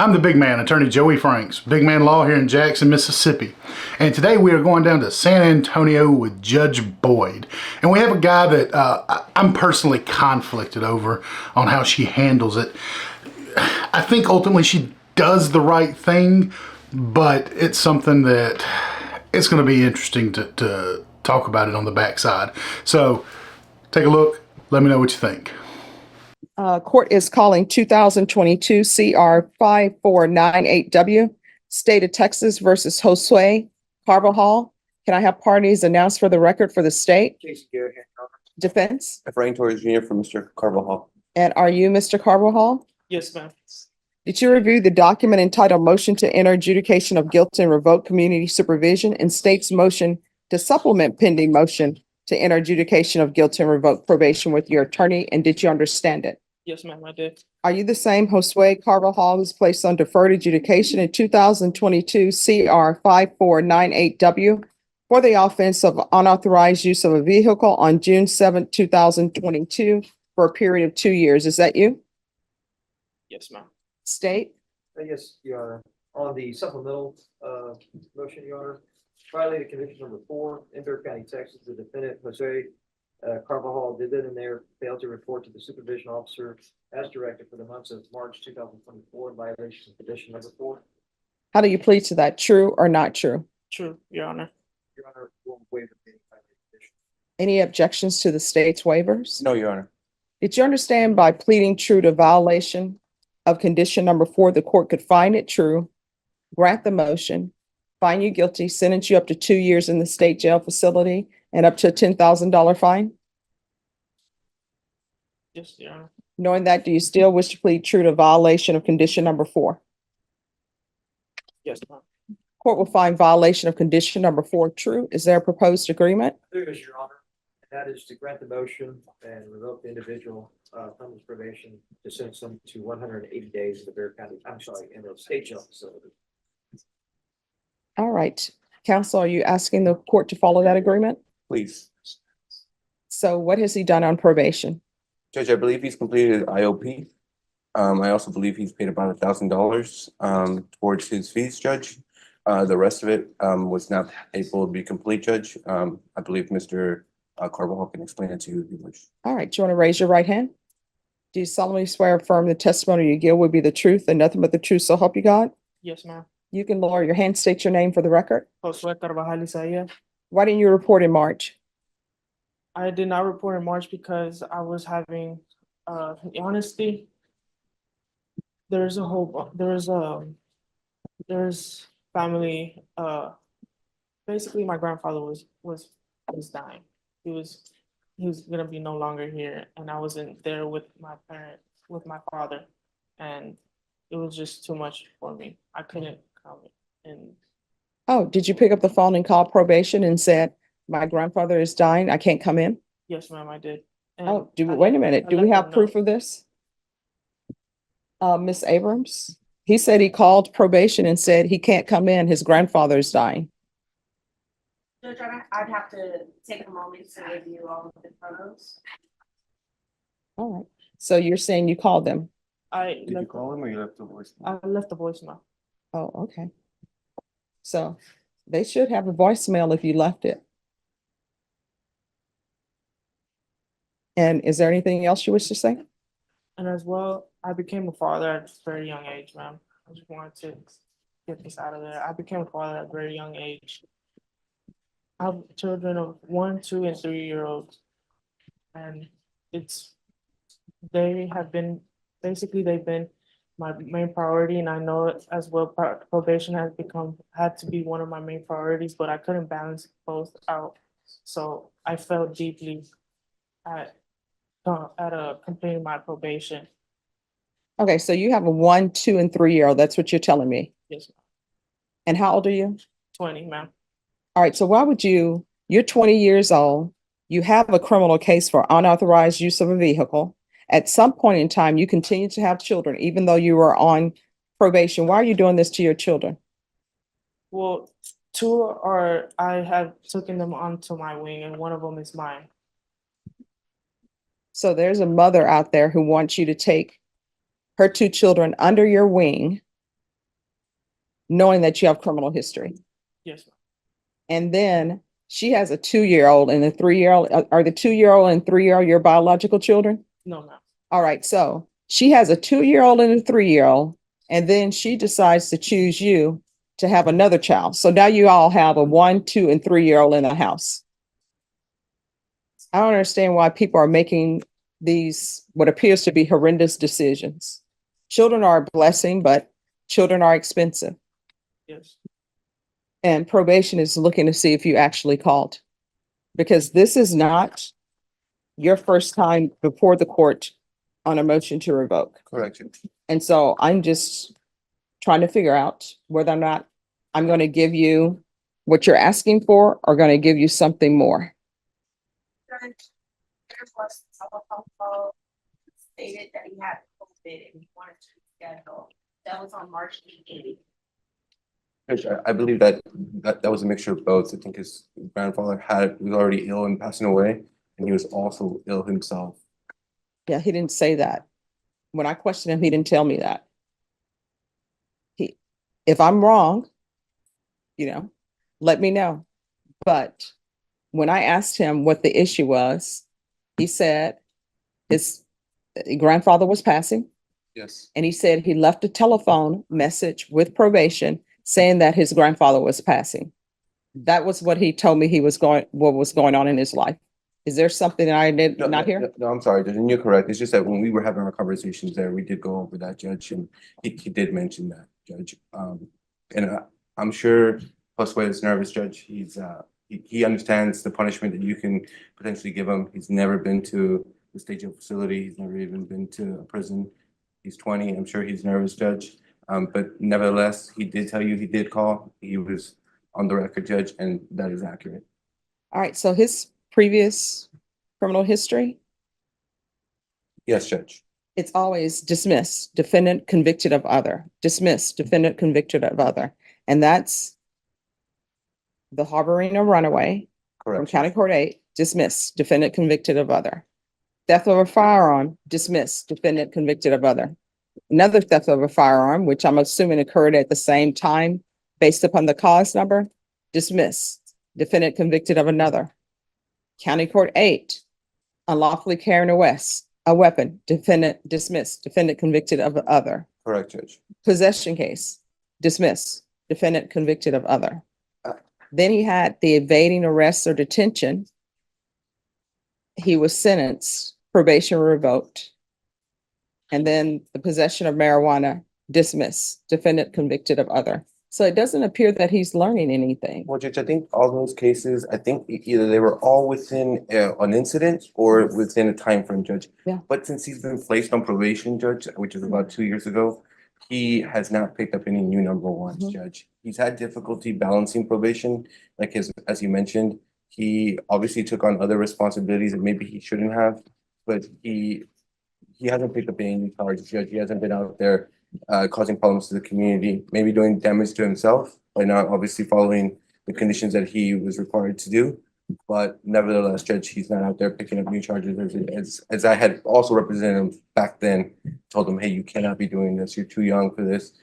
I'm the big man, attorney Joey Franks, Big Man Law here in Jackson, Mississippi. And today we are going down to San Antonio with Judge Boyd. And we have a guy that I'm personally conflicted over on how she handles it. I think ultimately she does the right thing, but it's something that it's going to be interesting to talk about it on the backside. So take a look. Let me know what you think. Court is calling 2022 CR 5498W, State of Texas versus Josue Carbajal. Can I have parties announced for the record for the state? Casey Garrett, Your Honor. Defense? Efrain Torres Jr. for Mr. Carbajal. And are you Mr. Carbajal? Yes, ma'am. Did you review the document entitled Motion to Enter Adjudication of Guilt and Revoke Community Supervision and state's motion to supplement pending motion to enter adjudication of guilt and revoke probation with your attorney? And did you understand it? Yes, ma'am, I did. Are you the same Josue Carbajal who's placed on deferred adjudication in 2022 CR 5498W for the offense of unauthorized use of a vehicle on June 7th, 2022 for a period of 2 years? Is that you? Yes, ma'am. State? Yes, Your Honor. On the supplemental motion, Your Honor, violated conviction number 4 in Bexar County, Texas, the defendant Jose Carbajal did that in there, failed to report to the supervision officer as directed for the months of March 2024 in violation of condition number 4. How do you plead to that? True or not true? True, Your Honor. Your Honor, will waive any violated condition. Any objections to the state's waivers? No, Your Honor. Did you understand by pleading true to violation of condition number 4, the court could find it true, grant the motion, find you guilty, sentence you up to 2 years in the state jail facility, and up to a $10,000 fine? Yes, Your Honor. Knowing that, do you still wish to plead true to violation of condition number 4? Yes, ma'am. Court will find violation of condition number 4 true. Is there a proposed agreement? There is, Your Honor, and that is to grant the motion and revoke the individual from his probation to sentence them to 180 days in the Bexar County, in the state jail facility. All right. Counsel, are you asking the court to follow that agreement? Please. So what has he done on probation? Judge, I believe he's completed his IOP. I also believe he's paid about $1,000 towards his fees, Judge. The rest of it was not able to be complete, Judge. I believe Mr. Carbajal can explain it to you if you wish. All right. Do you want to raise your right hand? Do you solemnly swear or affirm the testimony you give will be the truth and nothing but the truth, so help you God? Yes, ma'am. You can lower your hand, state your name for the record. Josue Carbajal Isaiah. Why didn't you report in March? I did not report in March because I was having, honesty. There's family, basically my grandfather was dying. He was gonna be no longer here, and I wasn't there with my father, and it was just too much for me. I couldn't come in. Oh, did you pick up the phone and call probation and said, my grandfather is dying, I can't come in? Yes, ma'am, I did. And Oh, wait a minute. Do we let have them proof know. of this? Ms. Abrams, he said he called probation and said he can't come in. His grandfather is dying. Judge, I'd have to take a moment to review all of the photos. All right. So you're saying you called them? Did you call him or you left the voice? I left the voicemail. Oh, okay. So they should have a voicemail if you left it. And is there anything else you wish to say? And as well, I became a father at a very young age, ma'am. I just wanted to get this out of there. I became a father at a very young age. I have children of 1, 2, and 3-year-olds. And they've been my main priority, and I know it as well. Probation had to be one of my main priorities, but I couldn't balance both out. So I felt deeply at completing my probation. Okay, so you have a 1, 2, and 3-year-old. That's what you're telling me. Yes, ma'am. And how old are you? 20, ma'am. All right, so why would you're 20 years old, you have a criminal case for unauthorized use of a vehicle. At some point in time, you continue to have children, even though you were on probation. Why are you doing this to your children? Well, I have taken them onto my wing, and one of them is mine. So there's a mother out there who wants you to take her 2 children under your wing knowing that you have criminal history. Yes, ma'am. And then she has a 2-year-old and a 3-year-old. Are the 2-year-old and 3-year-old your biological children? No, ma'am. All right, so she has a 2-year-old and a 3-year-old, and then she decides to choose you to have another child. So now you all have a 1, 2, and 3-year-old in the house. I don't understand why people are making these, what appears to be horrendous decisions. Children are a blessing, but children are expensive. Yes. And probation is looking to see if you actually called. Because this is not your first time before the court on a motion to revoke. Correct, Judge. And so I'm just trying to figure out whether or not I'm going to give you what you're asking for or going to give you something more. There was a telephone call stated that he had COVID and he wanted to reschedule. That was on March 8th. Judge, I believe that was a mixture of both. I think his grandfather was already ill and passing away, and he was also ill himself. Yeah, he didn't say that. When I questioned him, he didn't tell me that. If I'm wrong, let me know. But when I asked him what the issue was, he said his grandfather was passing, Yes. and he said he left a telephone message with probation saying that his grandfather was passing. That was what he told me what was going on in his life. Is there something that I did not hear? No, I'm sorry, Judge, and you're correct. It's just that when we were having our conversations there, we did go over that, Judge, and he did mention that, Judge. And I'm sure Josue is nervous, Judge. He understands the punishment that you can potentially give him. He's never been to the state jail facility. He's never even been to a prison. He's 20. I'm sure he's nervous, Judge. But nevertheless, he did tell you he did call. He was on the record, Judge, and that is accurate. All right, so his previous criminal history, Yes, Judge. it's always dismissed, defendant convicted of other, dismissed, defendant convicted of other. And that's the harboring a runaway from Correct. County Court 8, dismissed, defendant convicted of other. Theft of a firearm, dismissed, defendant convicted of other. Another theft of a firearm, which I'm assuming occurred at the same time based upon the cause number, dismissed, defendant convicted of another. County Court 8, unlawfully carrying a weapon, defendant dismissed, defendant convicted of other. Correct, Judge. Possession case, dismissed, defendant convicted of other. Then he had the evading arrest or detention. He was sentenced, probation revoked. And then the possession of marijuana, dismissed, defendant convicted of other. So it doesn't appear that he's learning anything. Well, Judge, I think all those cases, I think either they were all within an incident or within a time frame, Judge. Yeah. But since he's been placed on probation, Judge, which is about 2 years ago, he has not picked up any new number ones, Mhm. Judge. He's had difficulty balancing probation, like as you mentioned. He obviously took on other responsibilities that maybe he shouldn't have, but he hasn't picked up any new charges, Judge. He hasn't been out there causing problems to the community, maybe doing damage to himself by not obviously following the conditions that he was required to do. But nevertheless, Judge, he's not out there picking up new charges. As I had also represented him back then, told him, hey, you cannot be doing this. You're too young for this.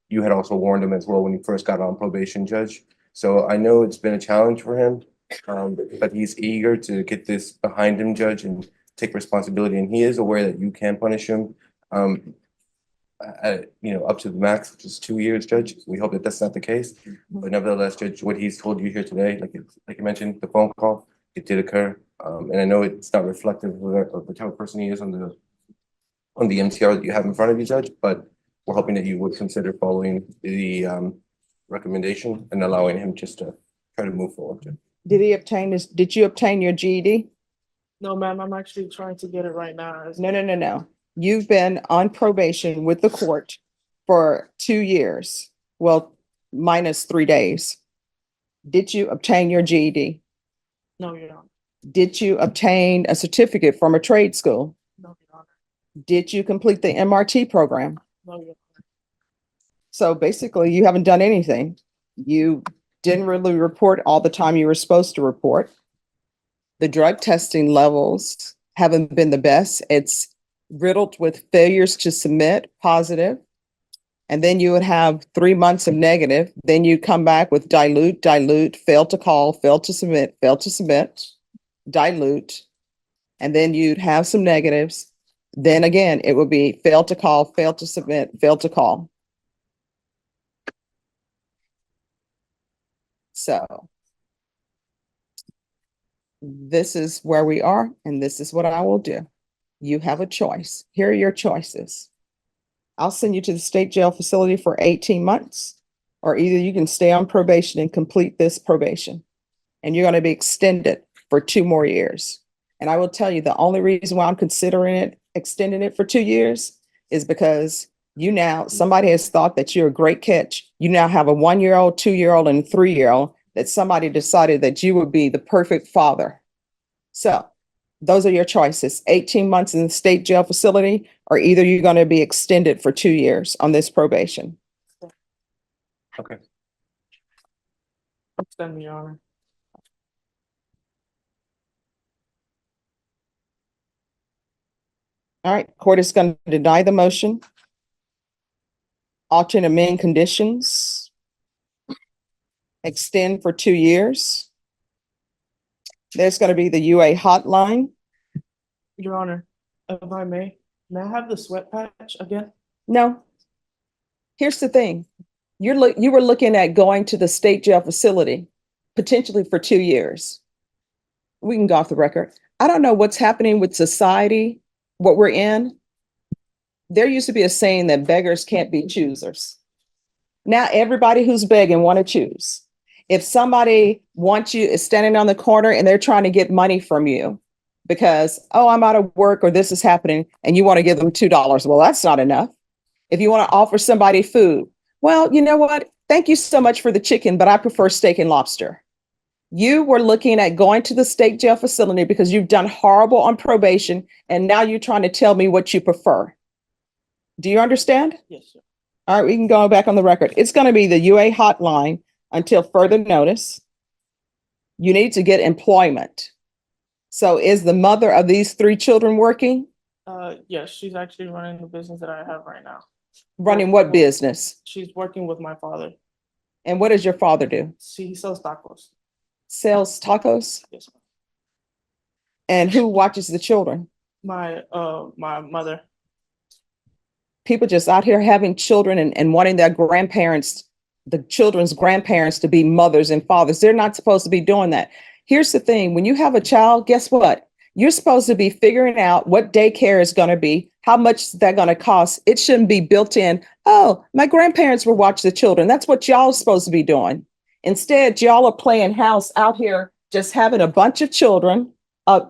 You had also warned him as well when he first got on probation, Judge. So I know it's been a challenge for him, but he's eager to get this behind him, Judge, and take responsibility. And he is aware that you can punish him, up to the max, which is 2 years, Judge. We hope that that's not the case. But nevertheless, Judge, what he's told you here today, like you mentioned, the phone call, it did occur. And I know it's not reflective of the type of person he is on the MTR that you have in front of you, Judge, but we're hoping that you would consider following the recommendation and allowing him just to try to move forward, Judge. Did you obtain your GED? No, ma'am, I'm actually trying to get it right now. No. You've been on probation with the court for 2 years. Well, minus 3 days. Did you obtain your GED? No, Your Honor. Did you obtain a certificate from a trade school? No, Your Honor. Did you complete the MRT program? No, Your Honor. So basically, you haven't done anything. You didn't really report all the time you were supposed to report. The drug testing levels haven't been the best. It's riddled with failures to submit positive. And then you would have 3 months of negative. Then you come back with dilute, dilute, fail to call, fail to submit, dilute. And then you'd have some negatives. Then again, it would be fail to call, fail to submit, fail to call. So this is where we are, and this is what I will do. You have a choice. Here are your choices. I'll send you to the state jail facility for 18 months, or either you can stay on probation and complete this probation, and you're going to be extended for 2 more years. And I will tell you, the only reason why I'm considering extending it for 2 years is because somebody has thought that you're a great catch. You now have a 1-year-old, 2-year-old, and 3-year-old that somebody decided that you would be the perfect father. So those are your choices: 18 months in the state jail facility, or either you're going to be extended for 2 years on this probation. Okay. Extend me, Your Honor. All right, court is going to deny the motion. Alter and amend conditions. Extend for 2 years. There's going to be the UA hotline. Your Honor, if I may I have the sweat patch again? No. Here's the thing. You were looking at going to the state jail facility, potentially for 2 years. We can go off the record. I don't know what's happening with society, what we're in. There used to be a saying that beggars can't be choosers. Now everybody who's begging want to choose. If somebody is standing on the corner and they're trying to get money from you because, oh, I'm out of work or this is happening, and you want to give them $2, well, that's not enough. If you want to offer somebody food, well, you know what? Thank you so much for the chicken, but I prefer steak and lobster. You were looking at going to the state jail facility because you've done horrible on probation, and now you're trying to tell me what you prefer. Do you understand? Yes, sir. All right, we can go back on the record. It's going to be the UA hotline until further notice. You need to get employment. So is the mother of these 3 children working? Yes, she's actually running the business that I have right now. Running what business? She's working with my father. And what does your father do? He sells tacos. Sells tacos? Yes, ma'am. And who watches the children? My mother. People just out here having children and wanting their grandparents, the children's grandparents, to be mothers and fathers. They're not supposed to be doing that. Here's the thing. When you have a child, guess what? You're supposed to be figuring out what daycare is going to be, how much they're going to cost. It shouldn't be built in. Oh, my grandparents will watch the children. That's what y'all are supposed to be doing. Instead, y'all are playing house out here, just having a bunch of children. I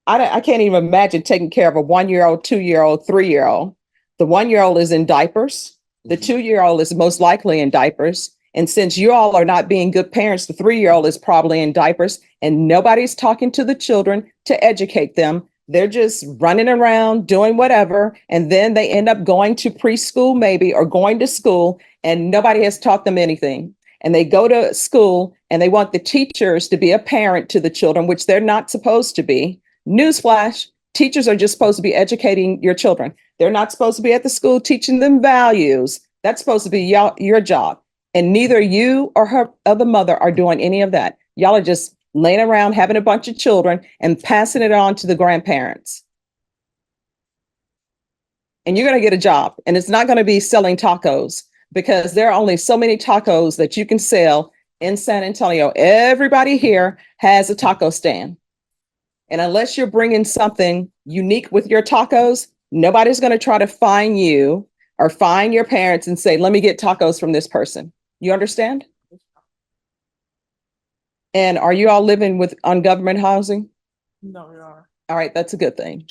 can't even imagine taking care of a 1-year-old, 2-year-old, 3-year-old. The 1-year-old is in diapers. The 2-year-old is most likely in diapers. And since you all are not being good parents, the 3-year-old is probably in diapers, and nobody's talking to the children to educate them. They're just running around doing whatever. And then they end up going to preschool maybe, or going to school, and nobody has taught them anything. And they go to school and they want the teachers to be a parent to the children, which they're not supposed to be. Newsflash, teachers are just supposed to be educating your children. They're not supposed to be at the school teaching them values. That's supposed to be your job. And neither you or the mother are doing any of that. Y'all are just laying around having a bunch of children and passing it on to the grandparents. And you're going to get a job, and it's not going to be selling tacos, because there are only so many tacos that you can sell in San Antonio. Everybody here has a taco stand. And unless you're bringing something unique with your tacos, nobody's going to try to find you or find your parents and say, let me get tacos from this person. You understand? And are you all living on government housing? No, Your Honor. All right, that's a good thing.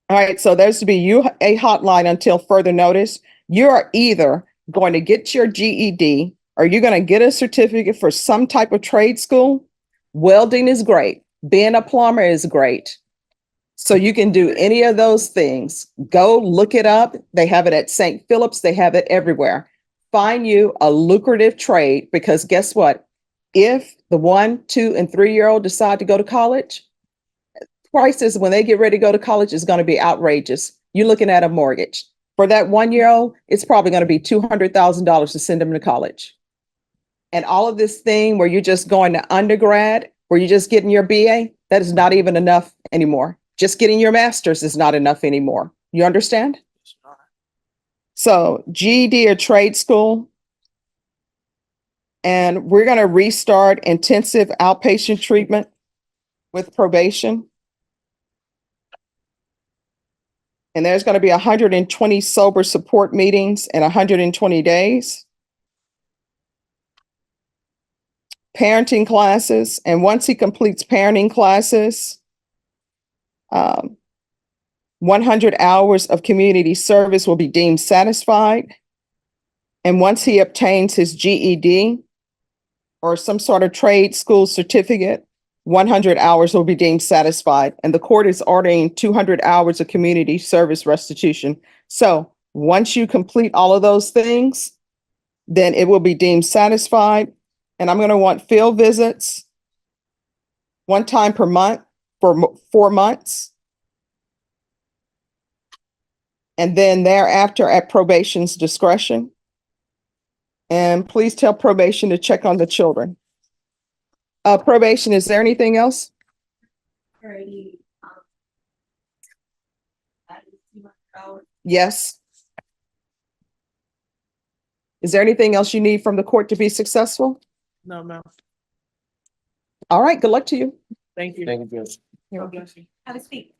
All right, so there's to be a hotline until further notice. You are either going to get your GED, or you're going to get a certificate for some type of trade school. Welding is great. Being a plumber is great. So you can do any of those things. Go look it up. They have it at St. Philip's. They have it everywhere. Find you a lucrative trade, because guess what? If the 1, 2, and 3-year-old decide to go to college, prices when they get ready to go to college is going to be outrageous. You're looking at a mortgage. For that 1-year-old, it's probably going to be $200,000 to send them to college. And all of this thing where you're just going to undergrad, where you're just getting your BA, that is not even enough anymore. Just getting your master's is not enough anymore. You understand? So GED or trade school. And we're going to restart intensive outpatient treatment with probation. And there's going to be 120 sober support meetings in 120 days. Parenting classes. And once he completes parenting classes, 100 hours of community service will be deemed satisfied. And once he obtains his GED or some sort of trade school certificate, 100 hours will be deemed satisfied. And the court is ordering 200 hours of community service restitution. So once you complete all of those things, then it will be deemed satisfied. And I'm going to want field visits 1 time per month for 4 months. And then thereafter at probation's discretion. And please tell probation to check on the children. Probation, is there anything else? Already, that is $200. Yes. Is there anything else you need from the court to be successful? No, ma'am. All right, good luck to you. Thank you. Thank you, Judge. God bless you. Have a seat.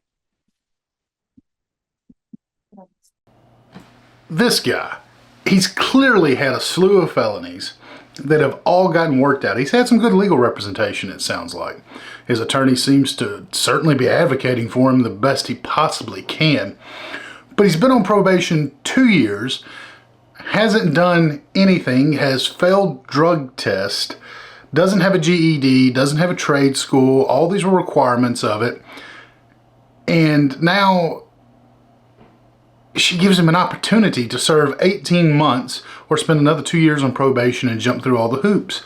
This guy, he's clearly had a slew of felonies that have all gotten worked out. He's had some good legal representation, it sounds like. His attorney seems to certainly be advocating for him the best he possibly can. But he's been on probation 2 years, hasn't done anything, has failed drug test, doesn't have a GED, doesn't have a trade school. All these were requirements of it. And now she gives him an opportunity to serve 18 months or spend another 2 years on probation and jump through all the hoops.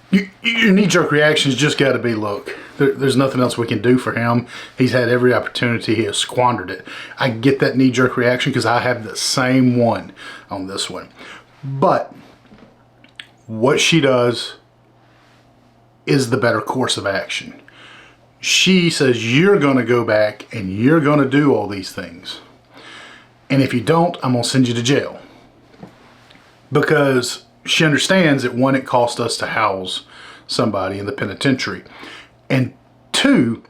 Your knee-jerk reaction has just got to be, look, there's nothing else we can do for him. He's had every opportunity. He has squandered it. I get that knee-jerk reaction because I have the same one on this one. But what she does is the better course of action. She says, you're going to go back and you're going to do all these things. And if you don't, I'm going to send you to jail. Because she understands that, one, it cost us to house somebody in the penitentiary. And two,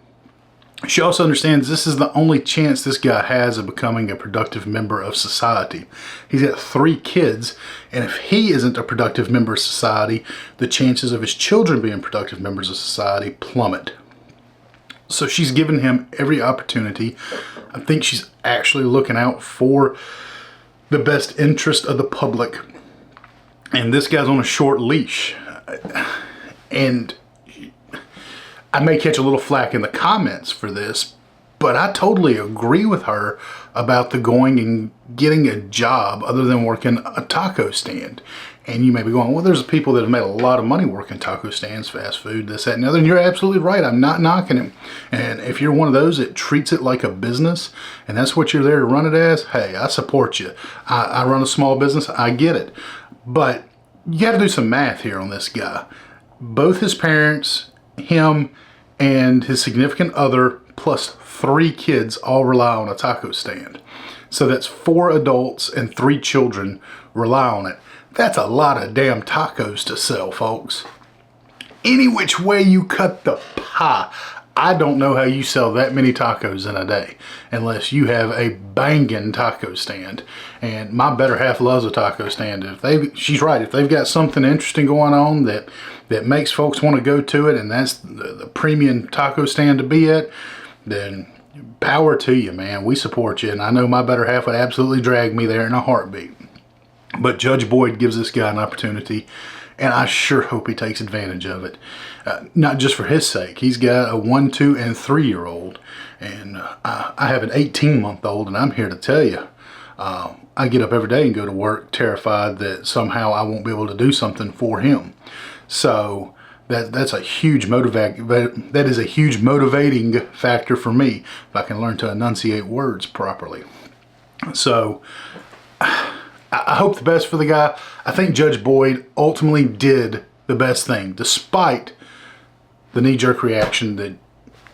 she also understands this is the only chance this guy has of becoming a productive member of society. He's got 3 kids, and if he isn't a productive member of society, the chances of his children being productive members of society plummet. So she's given him every opportunity. I think she's actually looking out for the best interest of the public. And this guy's on a short leash. And I may catch a little flack in the comments for this, but I totally agree with her about the going and getting a job other than working a taco stand. And you may be going, well, there's people that have made a lot of money working taco stands, fast food, this, that, and the other. And you're absolutely right. I'm not knocking him. And if you're one of those that treats it like a business and that's what you're there to run it as, hey, I support you. I run a small business. I get it. But you got to do some math here on this guy. Both his parents, him, and his significant other, plus 3 kids all rely on a taco stand. So that's 4 adults and 3 children rely on it. That's a lot of damn tacos to sell, folks. Any which way you cut the pie, I don't know how you sell that many tacos in a day unless you have a banging taco stand. And my better half loves a taco stand. She's right, if they've got something interesting going on that makes folks want to go to it, and that's the premium taco stand to be at, then power to you, man. We support you, and I know my better half would absolutely drag me there in a heartbeat. But Judge Boyd gives this guy an opportunity, and I sure hope he takes advantage of it. Not just for his sake. He's got a 1, 2, and 3-year-old, and I have an 18-month-old, and I'm here to tell you, I get up every day and go to work terrified that somehow I won't be able to do something for him. So that's a huge that is a huge motivating factor for me if I can learn to enunciate words properly. So I hope the best for the guy. I think Judge Boyd ultimately did the best thing, despite the knee-jerk reaction that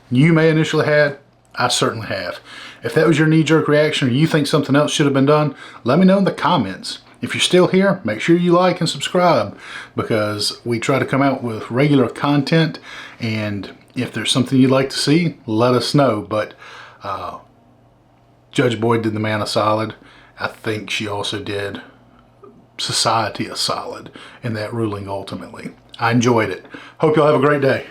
you may initially had. I certainly have. If that was your knee-jerk reaction or you think something else should have been done, let me know in the comments. If you're still here, make sure you like and subscribe, because we try to come out with regular content, and if there's something you'd like to see, let us know. But Judge Boyd did the man a solid. I think she also did society a solid in that ruling ultimately. I enjoyed it. Hope y'all have a great day.